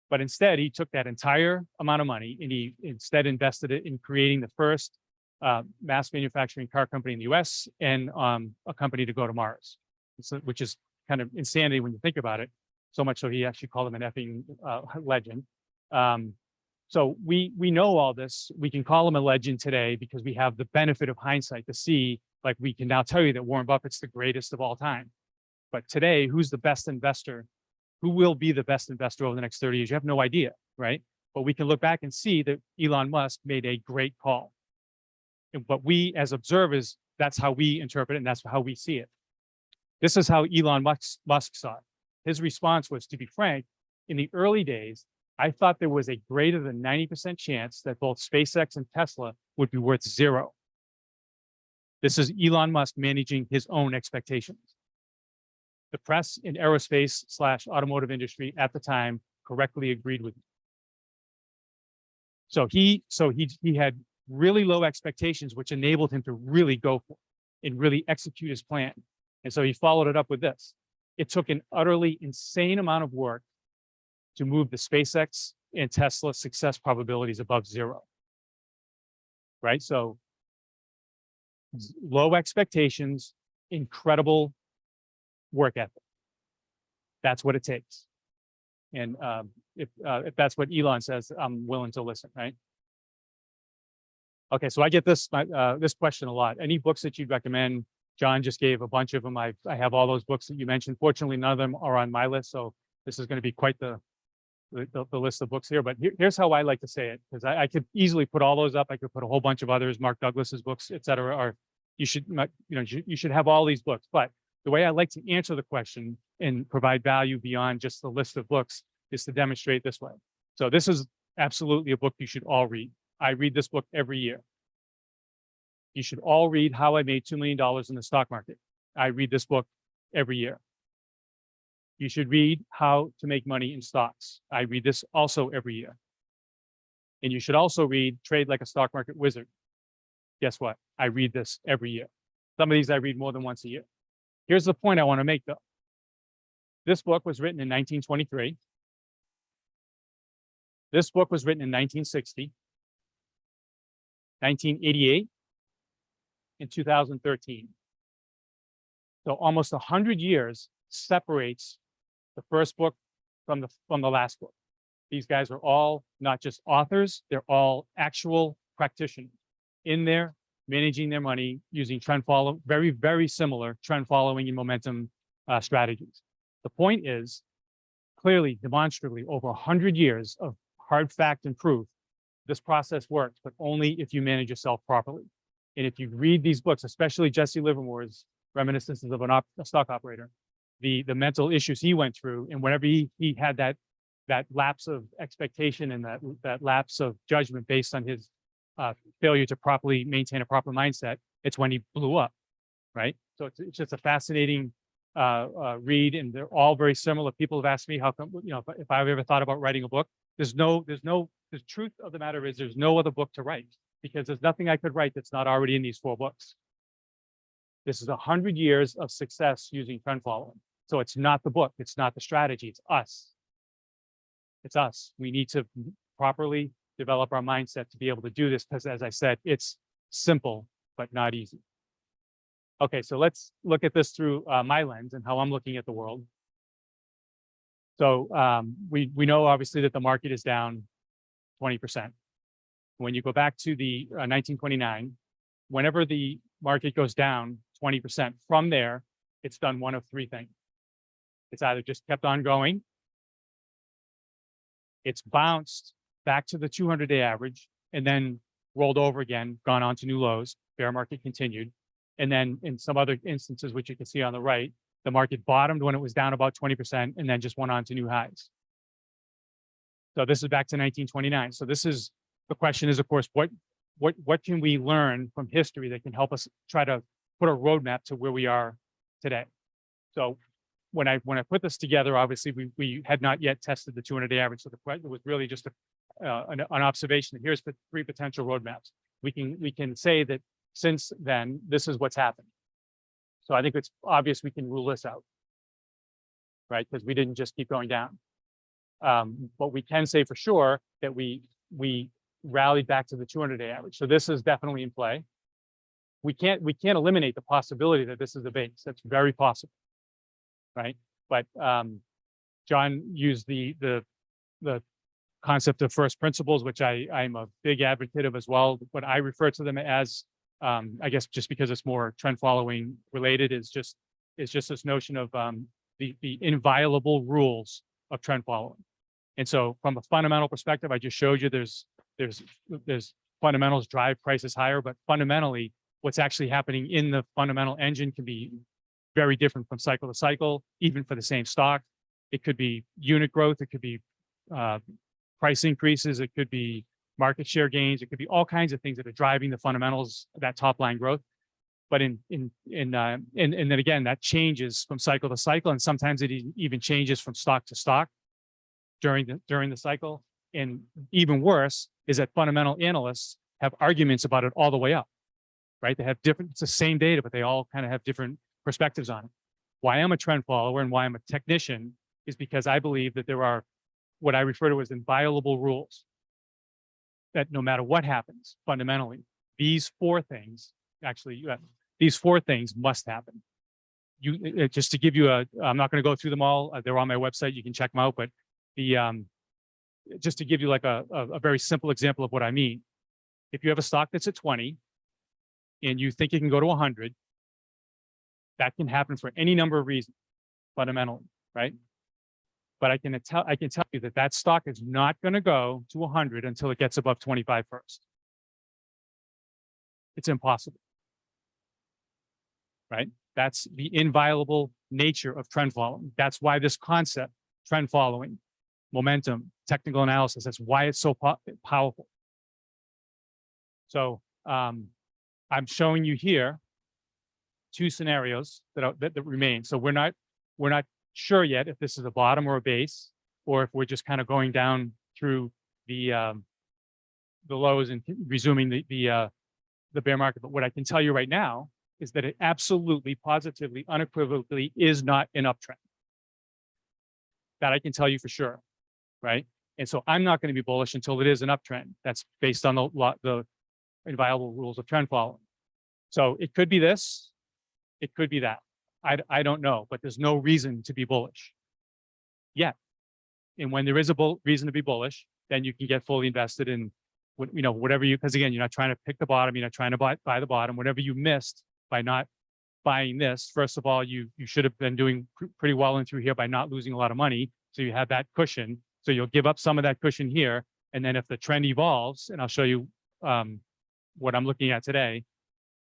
But instead, he took that entire amount of money and he instead invested it in creating the first mass manufacturing car company in the US and a company to go to Mars, which is kind of insanity when you think about it. So much so he actually called him an effing legend. So we know all this. We can call him a legend today because we have the benefit of hindsight to see, like we can now tell you that Warren Buffett's the greatest of all time. But today, who's the best investor? Who will be the best investor over the next 30 years? You have no idea, right? But we can look back and see that Elon Musk made a great call. But we as observers, that's how we interpret it and that's how we see it. This is how Elon Musk saw it. His response was, to be frank, in the early days, I thought there was a greater than 90% chance that both SpaceX and Tesla would be worth zero. This is Elon Musk managing his own expectations. The press in aerospace/automotive industry at the time correctly agreed with me. So he had really low expectations, which enabled him to really go for it and really execute his plan. And so he followed it up with this. It took an utterly insane amount of work to move the SpaceX and Tesla success probabilities above zero. Right? So low expectations, incredible work ethic. That's what it takes. And if that's what Elon says, I'm willing to listen, right? Okay, so I get this this question a lot. Any books that you'd recommend? John just gave a bunch of them. I have all those books that you mentioned. Fortunately, none of them are on my list, so this is going to be quite the list of books here. But here's how I like to say it, because I could easily put all those up. I could put a whole bunch of others, Mark Douglas's books, et cetera. Or you should you should have all these books. But the way I like to answer the question and provide value beyond just the list of books is to demonstrate this way. So this is absolutely a book you should all read. I read this book every year. You should all read How I Made $2 Million in the Stock Market. I read this book every year. You should read How to Make Money in Stocks. I read this also every year. And you should also read Trade Like a Stock Market Wizard. Guess what? I read this every year. Some of these I read more than once a year. Here's the point I want to make, though. This book was written in 1923. This book was written in 1960, 1988, and 2013. So almost 100 years separates the first book from the last book. These guys are all not just authors, they're all actual practitioners in there managing their money using trend follow, very, very similar trend following and momentum strategies. The point is, clearly, demonstrably, over 100 years of hard fact and proof, this process works, but only if you manage yourself properly. And if you read these books, especially Jesse Livermore's Reminiscences of a Stock Operator, the mental issues he went through, and whenever he had that lapse of expectation and that lapse of judgment based on his failure to properly maintain a proper mindset, it's when he blew up, right? So it's just a fascinating read, and they're all very similar. People have asked me how come, if I've ever thought about writing a book. The truth of the matter is there's no other book to write, because there's nothing I could write that's not already in these 4 books. This is 100 years of success using trend following. So it's not the book, it's not the strategy, it's us. It's us. We need to properly develop our mindset to be able to do this, because as I said, it's simple, but not easy. Okay, so let's look at this through my lens and how I'm looking at the world. So we know obviously that the market is down 20%. When you go back to the 1929, whenever the market goes down 20%, from there, it's done one of 3 things. It's either just kept on going, it's bounced back to the 200-day average, and then rolled over again, gone on to new lows, bear market continued. And then in some other instances, which you can see on the right, the market bottomed when it was down about 20% and then just went on to new highs. So this is back to 1929. So this is, the question is, of course, what can we learn from history that can help us try to put a roadmap to where we are today? So when I put this together, obviously we had not yet tested the 200-day average. So the question was really just an observation. Here's the 3 potential roadmaps. We can say that since then, this is what's happened. So I think it's obvious we can rule this out, right? Because we didn't just keep going down. But we can say for sure that we rallied back to the 200-day average. So this is definitely in play. We can't eliminate the possibility that this is the base. That's very possible, right? But John used the concept of first principles, which I'm a big advocate of as well. What I refer to them as, I guess, just because it's more trend following related, is just this notion of the inviolable rules of trend following. And so, from a fundamental perspective, I just showed you there's fundamentals drive prices higher, but fundamentally, what's actually happening in the fundamental engine can be very different from cycle to cycle, even for the same stock. It could be unit growth, it could be price increases, it could be market share gains, it could be all kinds of things that are driving the fundamentals, that top line growth. But and then again, that changes from cycle to cycle, and sometimes it even changes from stock to stock during the cycle. And even worse is that fundamental analysts have arguments about it all the way up, right? They have different, it's the same data, but they all kind of have different perspectives on it. Why I'm a trend follower and why I'm a technician is because I believe that there are what I refer to as inviolable rules, that no matter what happens, fundamentally, these 4 things, actually, these 4 things must happen. Just to give you I'm not going to go through them all. They're on my website. You can check them out. But just to give you like a very simple example of what I mean. If you have a stock that's at 20 and you think it can go to 100, that can happen for any number of reasons, fundamentally, right? But I can tell you that that stock is not going to go to 100 until it gets above 25 first. It's impossible, right? That's the inviolable nature of trend following. That's why this concept, trend following, momentum, technical analysis, that's why it's so powerful. So I'm showing you here two scenarios that remain. So we're not sure yet if this is a bottom or a base, or if we're just kind of going down through the lows and resuming the bear market. But what I can tell you right now is that it absolutely, positively, unequivocally is not an uptrend. That I can tell you for sure, right? And so I'm not going to be bullish until it is an uptrend. That's based on the inviolable rules of trend following. So it could be this, it could be that. I don't know, but there's no reason to be bullish yet. And when there is a reason to be bullish, then you can get fully invested in, whatever because again, you're not trying to pick the bottom, you're not trying to buy the bottom. Whatever you missed by not buying this, first of all, you should have been doing pretty well in through here by not losing a lot of money. So you have that cushion. So you'll give up some of that cushion here. And then if the trend evolves, and I'll show you what I'm looking at today,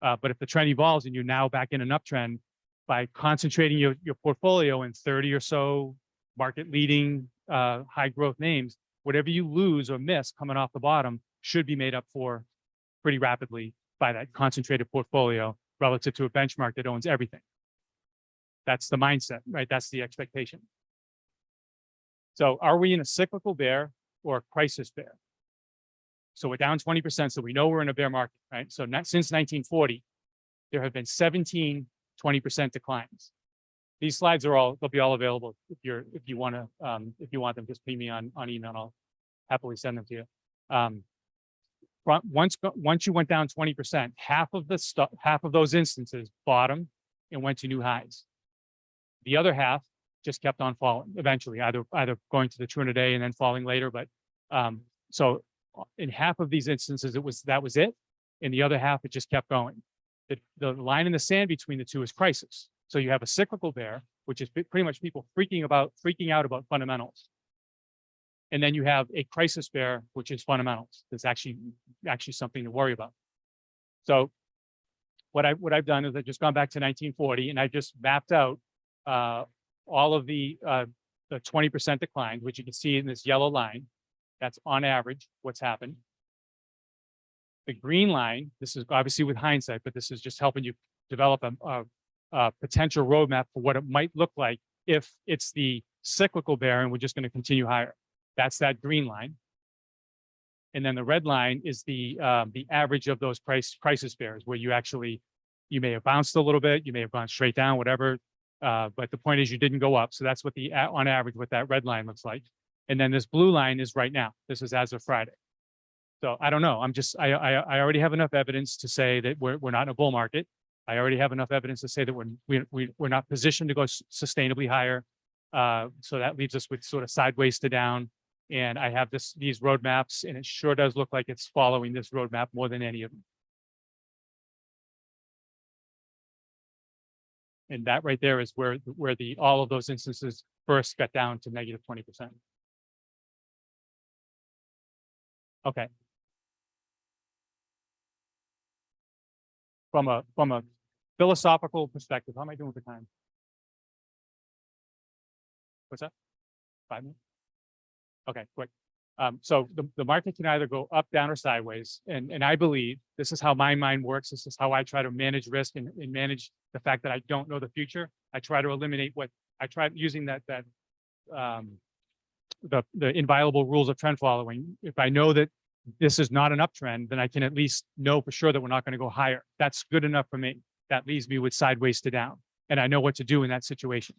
but if the trend evolves and you're now back in an uptrend, by concentrating your portfolio in 30 or so market leading high growth names, whatever you lose or miss coming off the bottom should be made up for pretty rapidly by that concentrated portfolio relative to a benchmark that owns everything. That's the mindset, right? That's the expectation. So are we in a cyclical bear or a crisis bear? So we're down 20%, so we know we're in a bear market, right? So since 1940, there have been 17 20% declines. These slides they'll be all available if you want them, just ping me on email. I'll happily send them to you. Once you went down 20%, half of those instances bottomed and went to new highs. The other half just kept on falling eventually, either going to the 200-day and then falling later. But so in half of these instances, that was it. In the other half, it just kept going. The line in the sand between the two is crisis. So you have a cyclical bear, which is pretty much people freaking out about fundamentals. And then you have a crisis bear, which is fundamentals. There's actually something to worry about. So what I've done is I've just gone back to 1940 and I just mapped out all of the 20% decline, which you can see in this yellow line. That's on average what's happened. The green line, this is obviously with hindsight, but this is just helping you develop a potential roadmap for what it might look like if it's the cyclical bear and we're just going to continue higher. That's that green line. And then the red line is the average of those crisis bears, where you may have bounced a little bit, you may have gone straight down, whatever. But the point is you didn't go up. So that's what on average, what that red line looks like. And then this blue line is right now. This is as of Friday. So I don't know. I already have enough evidence to say that we're not in a bull market. I already have enough evidence to say that we're not positioned to go sustainably higher. So that leaves us with sort of sideways to down. And I have these roadmaps, and it sure does look like it's following this roadmap more than any of them. And that right there is where all of those instances first got down to negative 20%. Okay. From a philosophical perspective, how am I doing with the time? What's that? 5 minutes? Okay, quick. So the market can either go up, down, or sideways. And I believe this is how my mind works. This is how I try to manage risk and manage the fact that I don't know the future. I try to eliminate using the inviolable rules of trend following. If I know that this is not an uptrend, then I can at least know for sure that we're not going to go higher. That's good enough for me. That leaves me with sideways to down. And I know what to do in that situation.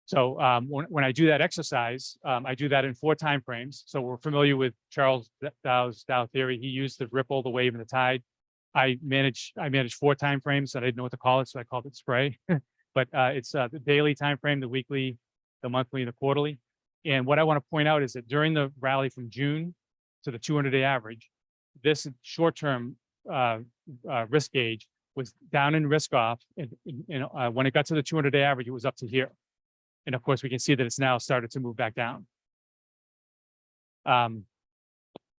So when I do that exercise, I do that in 4 time frames. So we're familiar with Charles Dow's Dow theory. He used the ripple, the wave, and the tide. I manage 4 time frames. I didn't know what to call it, so I called it spray. But it's the daily time frame, the weekly, the monthly, and the quarterly. And what I want to point out is that during the rally from June to the 200-day average, this short-term risk gauge was down in risk off. And when it got to the 200-day average, it was up to here. And of course, we can see that it's now started to move back down.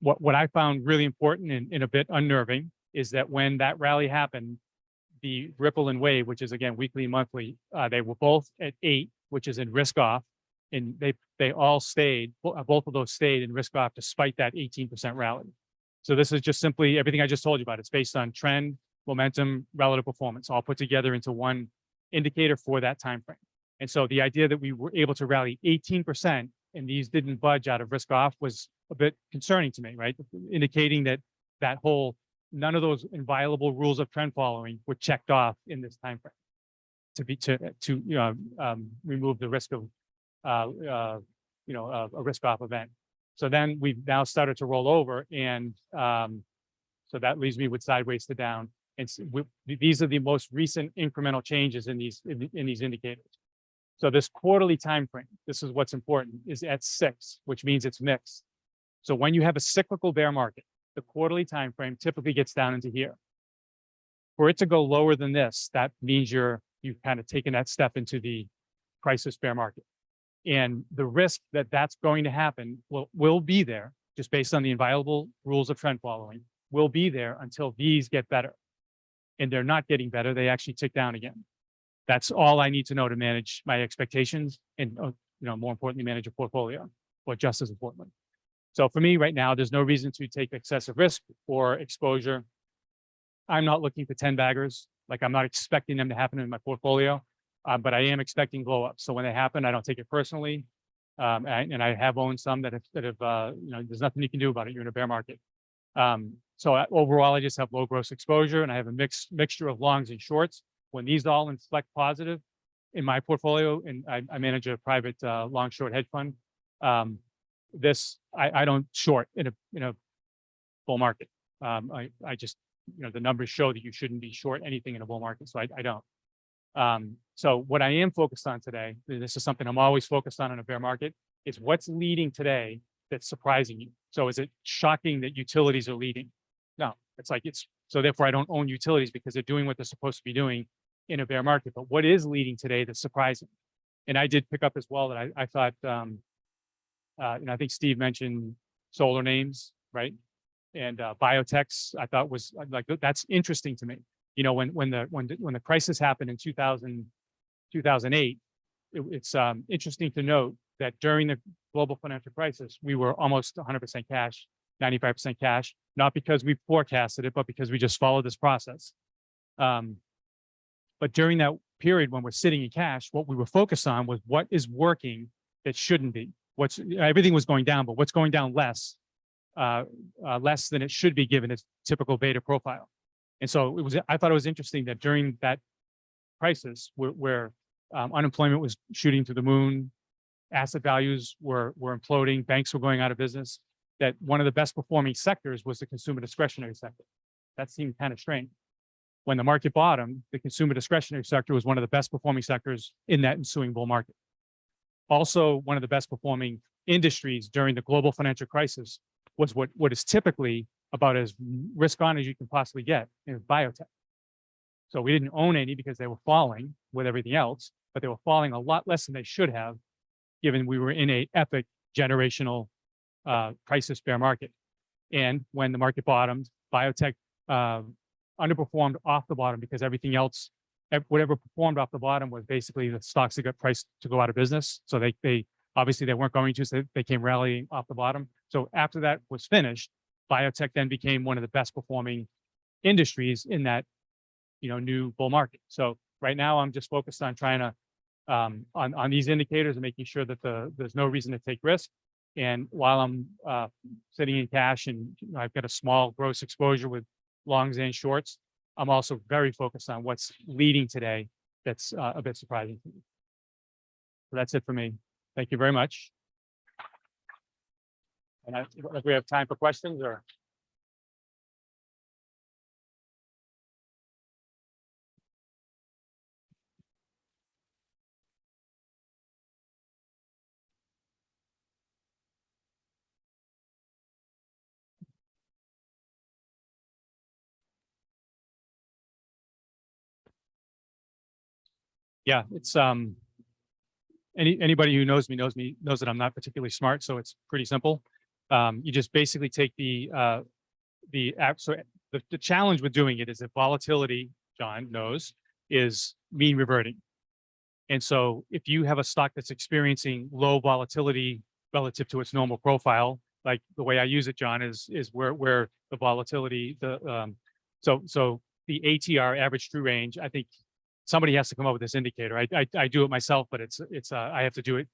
What I found really important and a bit unnerving is that when that rally happened, the Ripple and Wave, which is again weekly and monthly, they were both at 8, which is in risk off, and they all stayed. Both of those stayed in risk off despite that 18% rally. So this is just simply everything I just told you about. It's based on trend, momentum, relative performance, all put together into one indicator for that time frame. And so the idea that we were able to rally 18% and these didn't budge out of risk off was a bit concerning to me, right? Indicating that none of those inviolable rules of trend following were checked off in this time frame to remove the risk of a risk off event. So then we've now started to roll over, and so that leaves me with sideways to down. And these are the most recent incremental changes in these indicators. So this quarterly time frame, this is what's important, is at 6, which means it's mixed. So when you have a cyclical bear market, the quarterly time frame typically gets down into here. For it to go lower than this, that means you've kind of taken that step into the crisis bear market. And the risk that that's going to happen will be there, just based on the inviolable rules of trend following, will be there until these get better. And they're not getting better, they actually tick down again. That's all I need to know to manage my expectations and, more importantly, manage a portfolio, or just as importantly. So for me right now, there's no reason to take excessive risk or exposure. I'm not looking for 10 baggers. Like, I'm not expecting them to happen in my portfolio, but I am expecting blow ups. So when they happen, I don't take it personally. And I have owned some that have there's nothing you can do about it. You're in a bear market. So overall, I just have low gross exposure, and I have a mixture of longs and shorts. When these all inflect positive in my portfolio, and I manage a private long short hedge fund, I don't short in a bull market. I just, the numbers show that you shouldn't be short anything in a bull market, so I don't. So what I am focused on today, this is something I'm always focused on in a bear market, is what's leading today that's surprising you. So is it shocking that utilities are leading? No, so therefore I don't own utilities because they're doing what they're supposed to be doing in a bear market. But what is leading today that's surprising? And I did pick up as well that I thought, I think Steve mentioned solar names, right? And biotechs, I thought was like, that's interesting to me. When the crisis happened in 2008, it's interesting to note that during the global financial crisis, we were almost 100% cash, 95% cash, not because we forecasted it, but because we just followed this process. But during that period when we're sitting in cash, what we were focused on was what is working that shouldn't be. Everything was going down, but what's going down less than it should be given its typical beta profile. And so I thought it was interesting that during that crisis where unemployment was shooting to the moon, asset values were imploding, banks were going out of business, that one of the best performing sectors was the consumer discretionary sector. That seemed kind of strange. When the market bottomed, the consumer discretionary sector was one of the best performing sectors in that ensuing bull market. Also, one of the best performing industries during the global financial crisis was what is typically about as risk on as you can possibly get, biotech. So we didn't own any because they were falling with everything else, but they were falling a lot less than they should have, given we were in a epic generational crisis bear market. And when the market bottomed, biotech underperformed off the bottom because everything else, whatever performed off the bottom was basically the stocks that got priced to go out of business. So they obviously they weren't going to, so they came rallying off the bottom. So after that was finished, biotech then became one of the best performing industries in that, new bull market. So right now I'm just focused on trying to, on these indicators and making sure that there's no reason to take risk. And while I'm sitting in cash and I've got a small gross exposure with longs and shorts, I'm also very focused on what's leading today that's a bit surprising to me. So that's it for me. Thank you very much. And if we have time for questions or. Yeah, it's anybody who knows me knows that I'm not particularly smart, so it's pretty simple. You just basically take the app. So the challenge with doing it is that volatility, John knows, is mean reverting. And so if you have a stock that's experiencing low volatility relative to its normal profile, like the way I use it, John, is where the volatility, so the ATR, average true range, I think somebody has to come up with this indicator. I do it myself, but I have to do it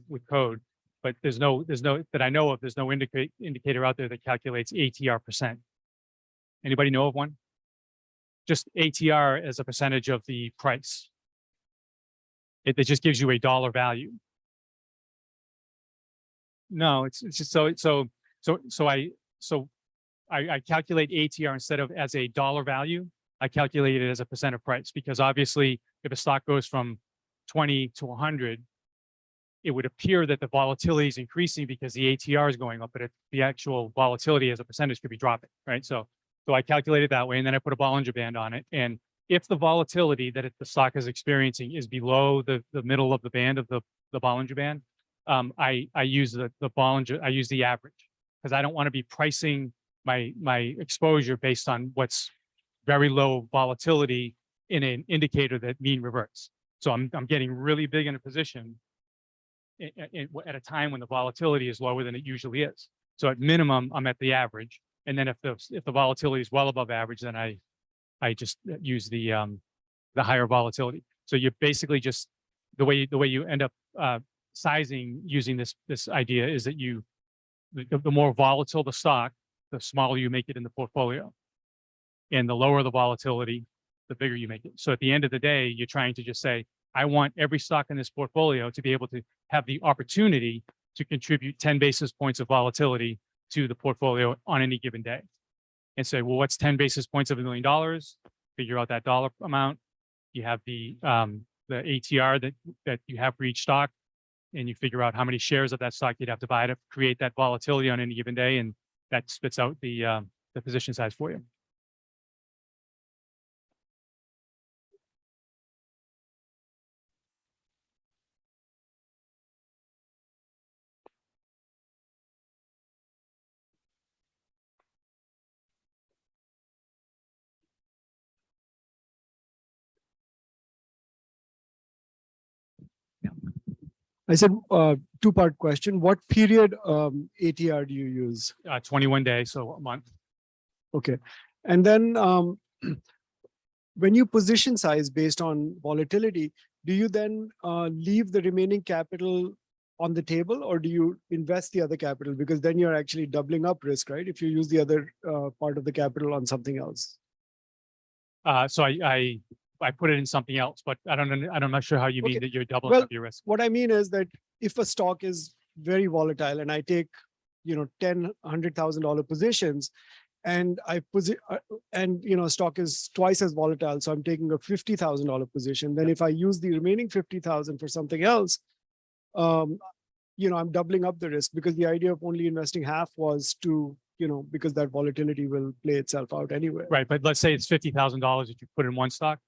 with code. But there's no that I know of. There's no indicator out there that calculates ATR percent. Anybody know of one? Just ATR as a percentage of the price. It just gives you a dollar value. No, it's just so I calculate ATR instead of as a dollar value. I calculate it as a percent of price, because obviously if a stock goes from 20 to 100, it would appear that the volatility is increasing because the ATR is going up, but the actual volatility as a percentage could be dropping, right? So I calculate it that way, and then I put a Bollinger Band on it. And if the volatility that the stock is experiencing is below the middle of the band of the Bollinger Band, I use the Bollinger, I use the average, because I don't want to be pricing my exposure based on what's very low volatility in an indicator that mean reverts. So I'm getting really big in a position at a time when the volatility is lower than it usually is. So at minimum, I'm at the average. And then if the volatility is well above average, then I just use the higher volatility. So you basically just the way you end up sizing using this idea is that the more volatile the stock, the smaller you make it in the portfolio, and the lower the volatility, the bigger you make it. So at the end of the day, you're trying to just say, I want every stock in this portfolio to be able to have the opportunity to contribute 10 basis points of volatility to the portfolio on any given day. And say, well, what's 10 basis points of $1 million? Figure out that dollar amount. You have the ATR that you have for each stock, and you figure out how many shares of that stock you'd have to buy to create that volatility on any given day, and that spits out the position size for you. I said two-part question. What period ATR do you use? 21 days, so a month. Okay. And then when you position size based on volatility, do you then leave the remaining capital on the table, or do you invest the other capital? Because then you're actually doubling up risk, right? If you use the other part of the capital on something else. So I put it in something else, but I'm not sure how you mean that you're doubling up your risk. What I mean is that if a stock is very volatile and I take, $10,000, $100,000 positions, and stock is twice as volatile, so I'm taking a $50,000 position. Then if I use the remaining 50,000 for something else, I'm doubling up the risk, because the idea of only investing half was to, because that volatility will play itself out anyway. Right, but let's say it's $50,000 that you put in one stock.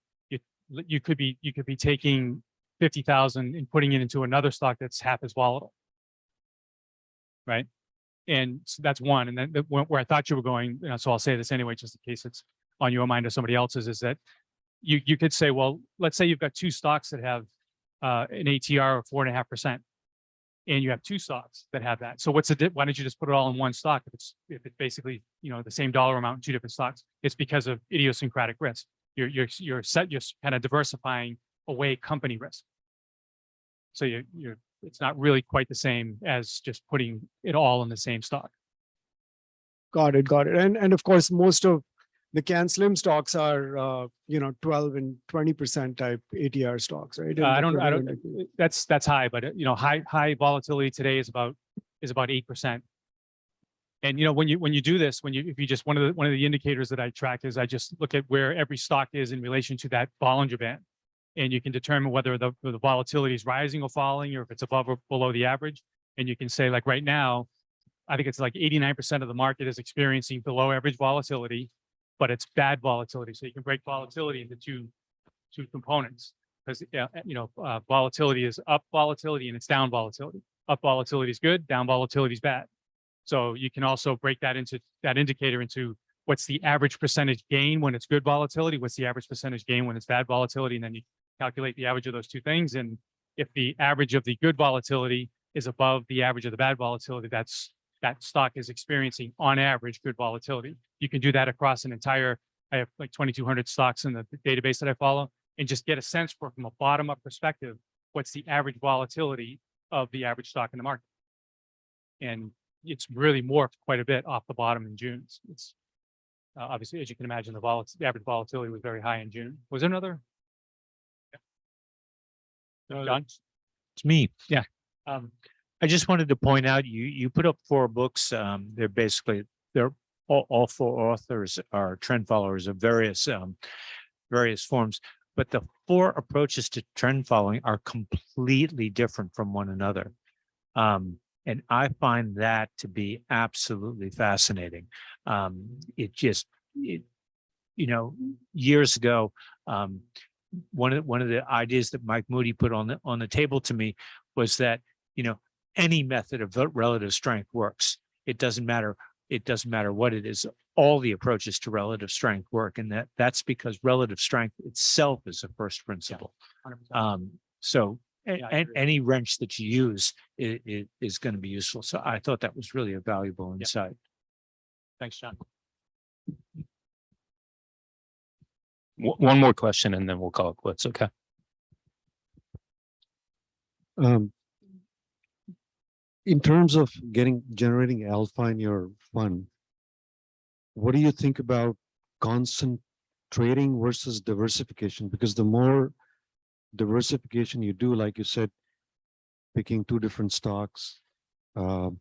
You could be taking 50,000 and putting it into another stock that's half as volatile, right? And so that's one. And then where I thought you were going, so I'll say this anyway, just in case it's on your mind or somebody else's, is that you could say, well, let's say you've got two stocks that have an ATR of 4.5%, and you have two stocks that have that. So why don't you just put it all in one stock if it's basically the same dollar amount in two different stocks? It's because of idiosyncratic risk. You're kind of diversifying away company risk. So it's not really quite the same as just putting it all in the same stock. Got it. And of course, most of the Can Slim stocks are 12 and 20% type ATR stocks, right? I don't. That's high, but high volatility today is about 8%. And when you do this, if you just one of the indicators that I track is I just look at where every stock is in relation to that Bollinger Band, and you can determine whether the volatility is rising or falling, or if it's above or below the average. And you can say, like right now, I think it's like 89% of the market is experiencing below average volatility, but it's bad volatility. So you can break volatility into two components. because, volatility is up volatility and it's down volatility. Up volatility is good, down volatility is bad. So you can also break that into that indicator into what's the average percentage gain when it's good volatility, what's the average percentage gain when it's bad volatility, and then you calculate the average of those two things. And if the average of the good volatility is above the average of the bad volatility, that stock is experiencing on average good volatility. You can do that across an entire, I have like 2,200 stocks in the database that I follow, and just get a sense for, from a bottom up perspective, what's the average volatility of the average stock in the market. And it's really morphed quite a bit off the bottom in June. It's obviously, as you can imagine, the average volatility was very high in June. Was there another? John? It's me. Yeah. I just wanted to point out, you put up 4 books. They're all 4 authors are trend followers of various forms, but the 4 approaches to trend following are completely different from one another. And I find that to be absolutely fascinating. Years ago, one of the ideas that Mike Moody put on the table to me was that, any method of relative strength works. It doesn't matter what it is. All the approaches to relative strength work, and that's because relative strength itself is a first principle. Yeah, Any wrench that you use is going to be useful. So I thought that was really a valuable insight. Thanks, John. One more question and then we'll call it quits. Okay. In terms of generating alpha in your fund, what do you think about constant trading versus diversification? Because the more diversification you do, like you said, picking 2 different stocks, so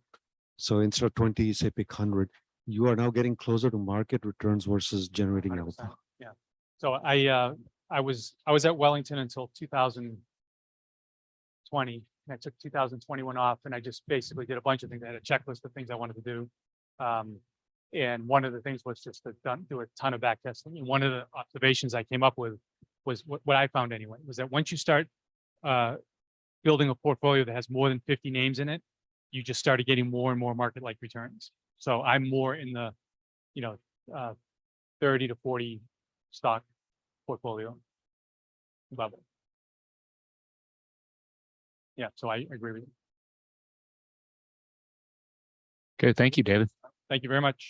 instead of 20, say pick 100, you are now getting closer to market returns versus generating 100%. alpha. Yeah. So I was at Wellington until 2020. I took 2021 off, and I just basically did a bunch of things. I had a checklist of things I wanted to do. And one of the things was just to do a ton of back testing. And one of the observations I came up with was what I found anyway, was that once you start building a portfolio that has more than 50 names in it, you just started getting more and more market-like returns. So I'm more in the, 30 to 40 stock portfolio level. Yeah, so I agree with you. Okay. Thank you, David. Thank you very much.